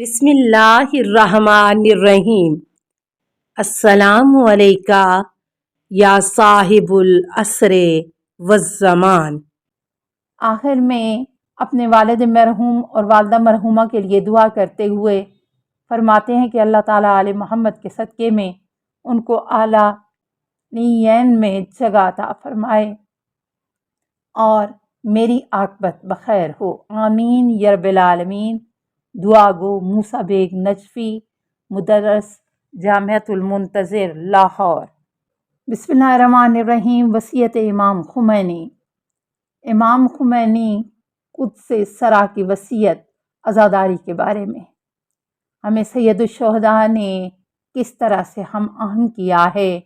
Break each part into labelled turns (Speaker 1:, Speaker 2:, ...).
Speaker 1: بسم اللہ الرحمن الرحیم۔ السلام علیکہ یا صاحب العصر والزمان۔
Speaker 2: آخر میں اپنے والد مرحوم اور والدہ مرحومہ کے لیے دعا کرتے ہوئے فرماتے ہیں کہ اللہ تعالیٰ آل محمد کے صدقے میں ان کو اعلیٰ نیین میں جگہ عطا فرمائے اور میری عاقبت بخیر ہو، آمین یا رب العالمین۔ دعا گو موسیٰ بیگ نجفی، مدرس جامعۃ المنتظر لاہور۔ بسم اللہ الرحمن الرحیم۔ وصیت امام خمینی۔ امام خمینی قدس سرا کی وصیت عزاداری کے بارے میں۔ ہمیں سید الشہداء نے کس طرح سے ہم آہنگ کیا ہے،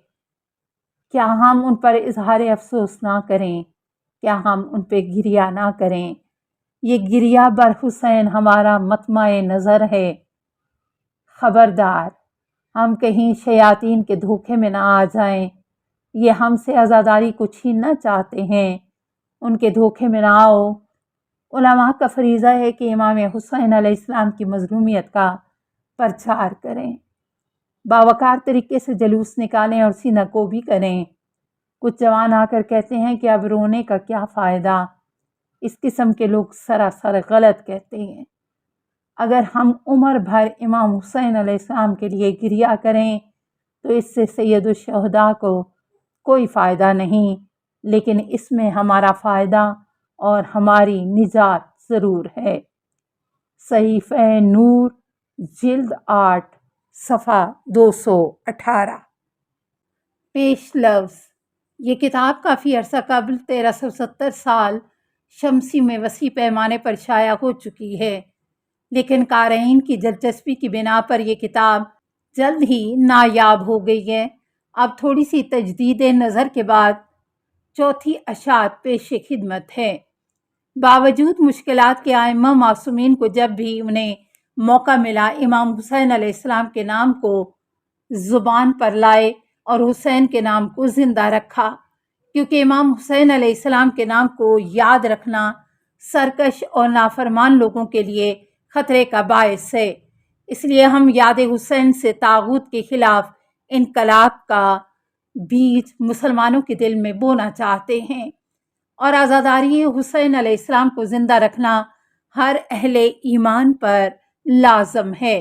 Speaker 2: کیا ہم ان پر اظہار افسوس نہ کریں، کیا ہم ان پہ گریہ نہ کریں؟ یہ گریہ بر حسین ہمارا مطمع نظر ہے۔ خبردار ہم کہیں شیاطین کے دھوکے میں نہ آ جائیں، یہ ہم سے عزاداری کو چھیننا چاہتے ہیں، ان کے دھوکے میں نہ آؤ۔ علماء کا فریضہ ہے کہ امام حسین علیہ السلام کی مظلومیت کا پرچار کریں، باوقار طریقے سے جلوس نکالیں اور سینہ کو بھی کریں۔ کچھ جوان آ کر کہتے ہیں کہ اب رونے کا کیا فائدہ، اس قسم کے لوگ سراسر غلط کہتے ہیں۔ اگر ہم عمر بھر امام حسین علیہ السلام کے لیے گریہ کریں تو اس سے سید الشہداء کو کوئی فائدہ نہیں، لیکن اس میں ہمارا فائدہ اور ہماری نجات ضرور ہے۔ صحیفہ نور جلد 8 صفحہ 218۔ پیش لفظ۔ یہ کتاب کافی عرصہ قبل 1370 سال شمسی میں وسیع پیمانے پر شائع ہو چکی ہے، لیکن قارئین کی دلچسپی کی بنا پر یہ کتاب جلد ہی نایاب ہو گئی ہے۔ اب تھوڑی سی تجدید نظر کے بعد چوتھی اشاعت پیش خدمت ہے۔ باوجود مشکلات کے ائمہ معصومین کو جب بھی انہیں موقع ملا امام حسین علیہ السلام کے نام کو زبان پر لائے اور حسین کے نام کو زندہ رکھا، کیونکہ امام حسین علیہ السلام کے نام کو یاد رکھنا سرکش اور نافرمان لوگوں کے لیے خطرے کا باعث ہے۔ اس لیے ہم یاد حسین سے طاغوت کے خلاف انقلاب کا بیج مسلمانوں کے دل میں بونا چاہتے ہیں، اور عزاداری حسین علیہ السلام کو زندہ رکھنا ہر اہل ایمان پر لازم ہے۔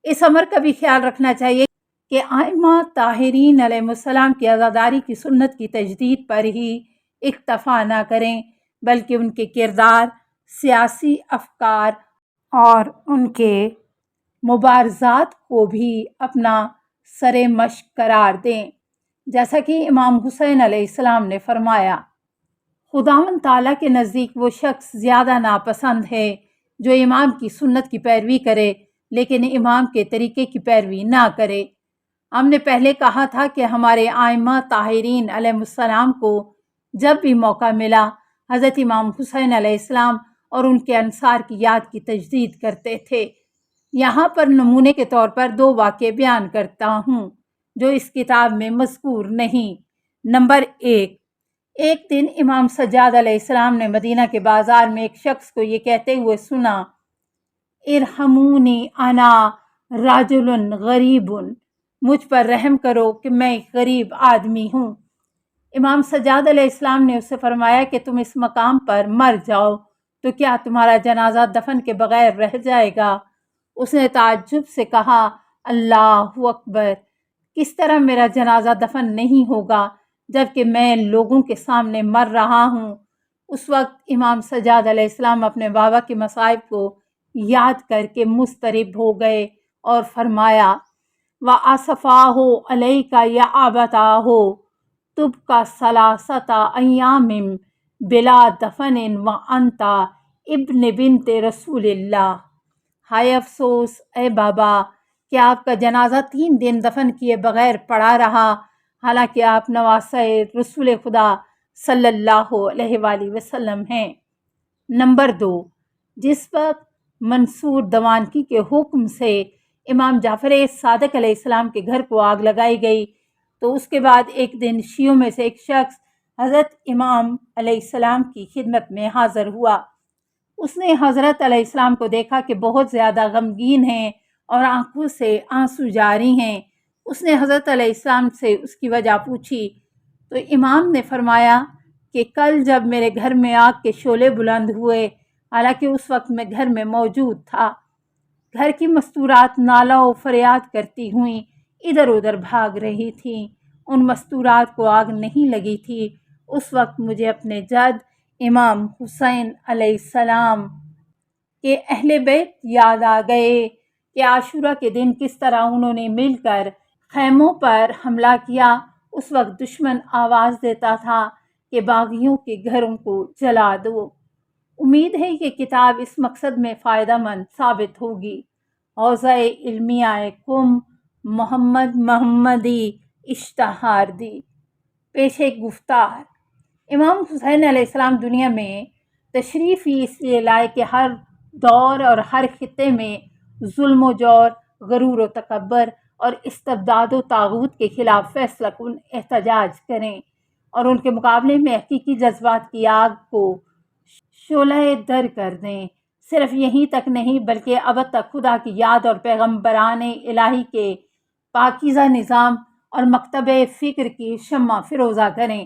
Speaker 2: اس امر کا بھی خیال رکھنا چاہیے کہ ائمہ طاہرین علیہ السلام کی عزاداری کی سنت کی تجدید پر ہی اکتفا نہ کریں، بلکہ ان کے کردار، سیاسی افکار اور ان کے مبارزات کو بھی اپنا سر مشق قرار دیں۔ جیسا کہ امام حسین علیہ السلام نے فرمایا، خداوند تعالیٰ کے نزدیک وہ شخص زیادہ ناپسند ہے جو امام کی سنت کی پیروی کرے لیکن امام کے طریقے کی پیروی نہ کرے۔ ہم نے پہلے کہا تھا کہ ہمارے ائمہ طاہرین علیہ السلام کو جب بھی موقع ملا حضرت امام حسین علیہ السلام اور ان کے انصار کی یاد کی تجدید کرتے تھے۔ یہاں پر نمونے کے طور پر 2 واقعے بیان کرتا ہوں جو اس کتاب میں مذکور نہیں۔ نمبر 1، ایک دن امام سجاد علیہ السلام نے مدینہ کے بازار میں ایک شخص کو یہ کہتے ہوئے سنا، ارحمونی انا رجل غریب، مجھ پر رحم کرو کہ میں ایک غریب آدمی ہوں۔ امام سجاد علیہ السلام نے اس سے فرمایا کہ تم اس مقام پر مر جاؤ تو کیا تمہارا جنازہ دفن کے بغیر رہ جائے گا؟ اس نے تعجب سے کہا، اللہ اکبر، کس طرح میرا جنازہ دفن نہیں ہوگا جبکہ میں لوگوں کے سامنے مر رہا ہوں؟ اس وقت امام سجاد علیہ السلام اپنے بابا کے مصائب کو یاد کر کے مضطرب ہو گئے اور فرمایا، وَأَصْفَاهُ عَلَيْكَ يَا أَبَتَاهُ تُبْقَى ثَلَاثَةَ أَيَّامٍ بِلَا دَفْنٍ وَأَنْتَ ابن بنت رسول اللہ۔ ہائے افسوس اے بابا کہ آپ کا جنازہ 3 دن دفن کیے بغیر پڑا رہا، حالانکہ آپ نواسہ رسول خدا صلی اللہ علیہ وآلہ وسلم ہیں۔ نمبر 2، جس وقت منصور دوانکی کے حکم سے امام جعفر صادق علیہ السلام کے گھر کو آگ لگائی گئی تو اس کے بعد ایک دن شیعوں میں سے ایک شخص حضرت امام علیہ السلام کی خدمت میں حاضر ہوا۔ اس نے حضرت علیہ السلام کو دیکھا کہ بہت زیادہ غمگین ہیں اور آنکھوں سے آنسو جاری ہیں۔ اس نے حضرت علیہ السلام سے اس کی وجہ پوچھی تو امام نے فرمایا کہ کل جب میرے گھر میں آگ کے شعلے بلند ہوئے، حالانکہ اس وقت میں گھر میں موجود تھا، گھر کی مستورات نالہ و فریاد کرتی ہوئیں ادھر ادھر بھاگ رہی تھیں۔ ان مستورات کو آگ نہیں لگی تھی۔ اس وقت مجھے اپنے جد امام حسین علیہ السلام کے اہل بیت یاد آ گئے کہ عاشورہ کے دن کس طرح انہوں نے مل کر خیموں پر حملہ کیا۔ اس وقت دشمن آواز دیتا تھا کہ باغیوں کے گھروں کو جلا دو۔ امید ہے کہ کتاب اس مقصد میں فائدہ مند ثابت ہوگی۔ حوزہ علمیہ کم محمد محمدی اشتہار دی۔ پیش گفتار۔ امام حسین علیہ السلام دنیا میں تشریف ہی اس لیے لائے کہ ہر دور اور ہر خطے میں ظلم و جور، غرور و تکبر اور استبداد و طاغوت کے خلاف فیصلہ کن احتجاج کریں اور ان کے مقابلے میں حقیقی جذبات کی آگ کو شعلہ در کر دیں۔ صرف یہیں تک نہیں بلکہ ابد تک خدا کی یاد اور پیغمبران الہی کے پاکیزہ نظام اور مکتب فکر کی شمع فروزہ کریں۔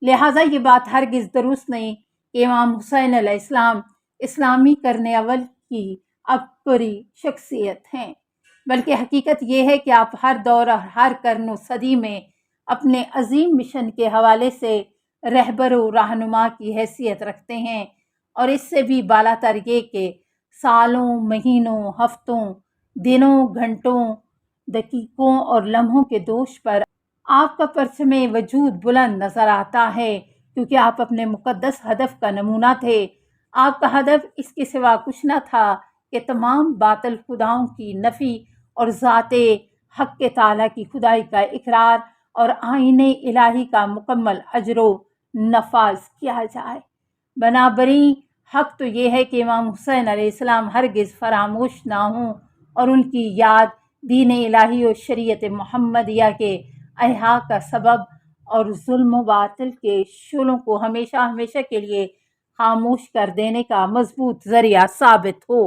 Speaker 2: لہٰذا یہ بات ہرگز درست نہیں کہ امام حسین علیہ السلام اسلامی قرن اول کی عبقری شخصیت ہیں، بلکہ حقیقت یہ ہے کہ آپ ہر دور اور ہر قرن و صدی میں اپنے عظیم مشن کے حوالے سے رہبر و رہنما کی حیثیت رکھتے ہیں، اور اس سے بھی بالا تر یہ کہ سالوں، مہینوں، ہفتوں، دنوں، گھنٹوں، دقیقوں اور لمحوں کے دوش پر آپ کا پرچم وجود بلند نظر آتا ہے، کیونکہ آپ اپنے مقدس ہدف کا نمونہ تھے۔ آپ کا ہدف اس کے سوا کچھ نہ تھا کہ تمام باطل خداؤں کی نفی اور ذات حق تعالیٰ کی خدائی کا اقرار اور آئین الہی کا مکمل اجر و نفاذ کیا جائے۔ بنابراین حق تو یہ ہے کہ امام حسین علیہ السلام ہرگز فراموش نہ ہوں اور ان کی یاد دین الہی و شریعت محمدیہ کے احیا کا سبب اور ظلم و باطل کے شعلوں کو ہمیشہ ہمیشہ کے لیے خاموش کر دینے کا مضبوط ذریعہ ثابت ہو۔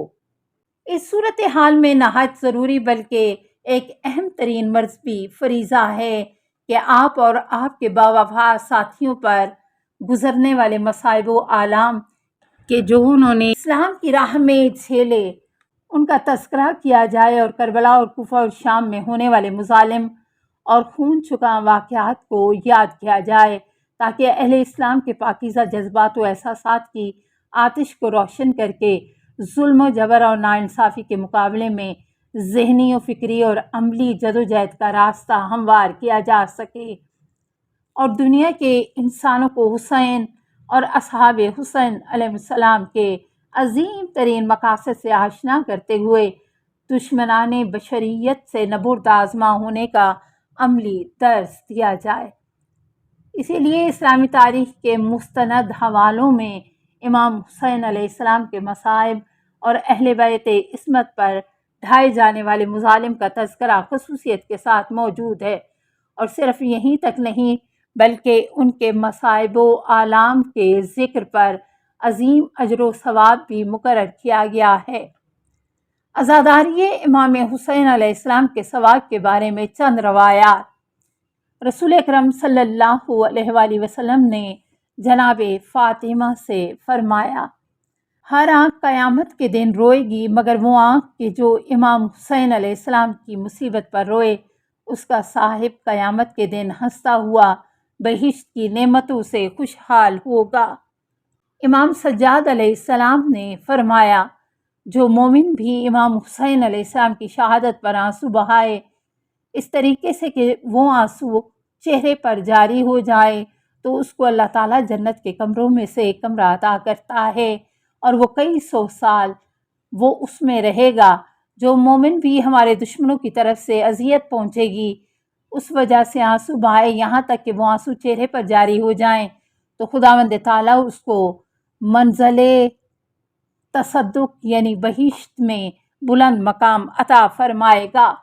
Speaker 2: اس صورتحال میں نہایت ضروری بلکہ ایک اہم ترین مذہبی فریضہ ہے کہ آپ اور آپ کے باوفا ساتھیوں پر گزرنے والے مصائب و آلام کہ جو انہوں نے اسلام کی راہ میں جھیلے ان کا تذکرہ کیا جائے، اور کربلا اور کوفہ اور شام میں ہونے والے مظالم اور خون چکا واقعات کو یاد کیا جائے، تاکہ اہل اسلام کے پاکیزہ جذبات و احساسات کی آتش کو روشن کر کے ظلم و جبر اور ناانصافی کے مقابلے میں ذہنی و فکری اور عملی جدوجہد کا راستہ ہموار کیا جا سکے، اور دنیا کے انسانوں کو حسین اور اصحاب حسین علیہ السلام کے عظیم ترین مقاصد سے آشنا کرتے ہوئے دشمنان بشریت سے نبرد آزما ہونے کا عملی درس دیا جائے۔ اسی لیے اسلامی تاریخ کے مستند حوالوں میں امام حسین علیہ السلام کے مصائب اور اہل بیت عصمت پر ڈھائے جانے والے مظالم کا تذکرہ خصوصیت کے ساتھ موجود ہے، اور صرف یہیں تک نہیں بلکہ ان کے مصائب و آلام کے ذکر پر عظیم اجر و ثواب بھی مقرر کیا گیا ہے۔ عزاداری امام حسین علیہ السلام کے ثواب کے بارے میں چند روایات۔ رسول اکرم صلی اللہ علیہ وآلہ وسلم نے جناب فاطمہ سے فرمایا، ہر آنکھ قیامت کے دن روئے گی مگر وہ آنکھ کہ جو امام حسین علیہ السلام کی مصیبت پر روئے، اس کا صاحب قیامت کے دن ہنستا ہوا بہشت کی نعمتوں سے خوشحال ہوگا۔ امام سجاد علیہ السلام نے فرمایا، جو مومن بھی امام حسین علیہ السلام کی شہادت پر آنسو بہائے اس طریقے سے کہ وہ آنسو چہرے پر جاری ہو جائے، تو اس کو اللہ تعالیٰ جنت کے کمروں میں سے ایک کمرہ عطا کرتا ہے، اور وہ کئی سو سال وہ اس میں رہے گا۔ جو مومن بھی ہمارے دشمنوں کی طرف سے اذیت پہنچے گی اس وجہ سے آنسو بہائے یہاں تک کہ وہ آنسو چہرے پر جاری ہو جائیں، تو خداوند تعالیٰ اس کو منزل تصدق یعنی بہشت میں بلند مقام عطا فرمائے گا۔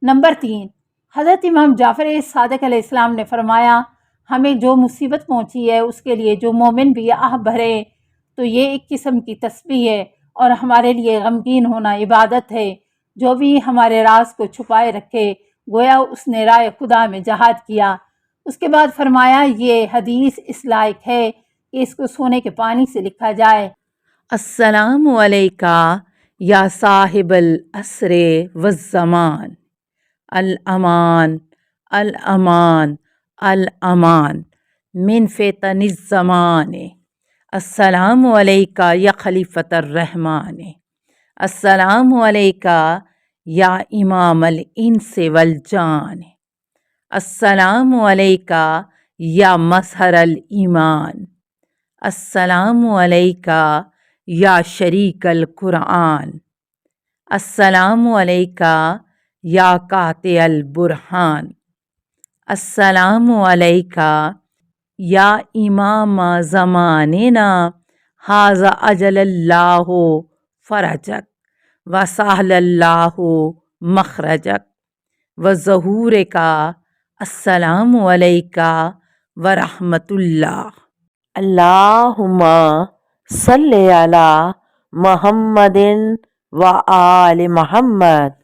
Speaker 2: نمبر 3، حضرت امام جعفر صادق علیہ السلام نے فرمایا، ہمیں جو مصیبت پہنچی ہے اس کے لیے جو مومن بھی آہ بھرے تو یہ ایک قسم کی تسبیح ہے اور ہمارے لیے غمگین ہونا عبادت ہے۔ جو بھی ہمارے راز کو چھپائے رکھے گویا اس نے راہ خدا میں جہاد کیا۔ اس کے بعد فرمایا یہ حدیث اس لائق ہے کہ اس کو سونے کے پانی سے لکھا جائے۔
Speaker 1: السلام علیکہ یا صاحب العصر والزمان، الامان الامان الامان من فتن الزمان، السلام علیکہ یا خلیفۃ الرحمن، السلام علیکہ یا امام الانس والجان، السلام علیکہ یا مظہر الایمان، السلام علیکہ یا شریک القرآن، السلام علیکہ یا قاطع البرہان، السلام علیکہ یا امام زماننا ھذا اجل اللہ فرجک وسہل اللہ مخرجک وظہورک، السلام علیکہ ورحمۃ اللہ۔ اللہم صلی علی محمد و آل محمد۔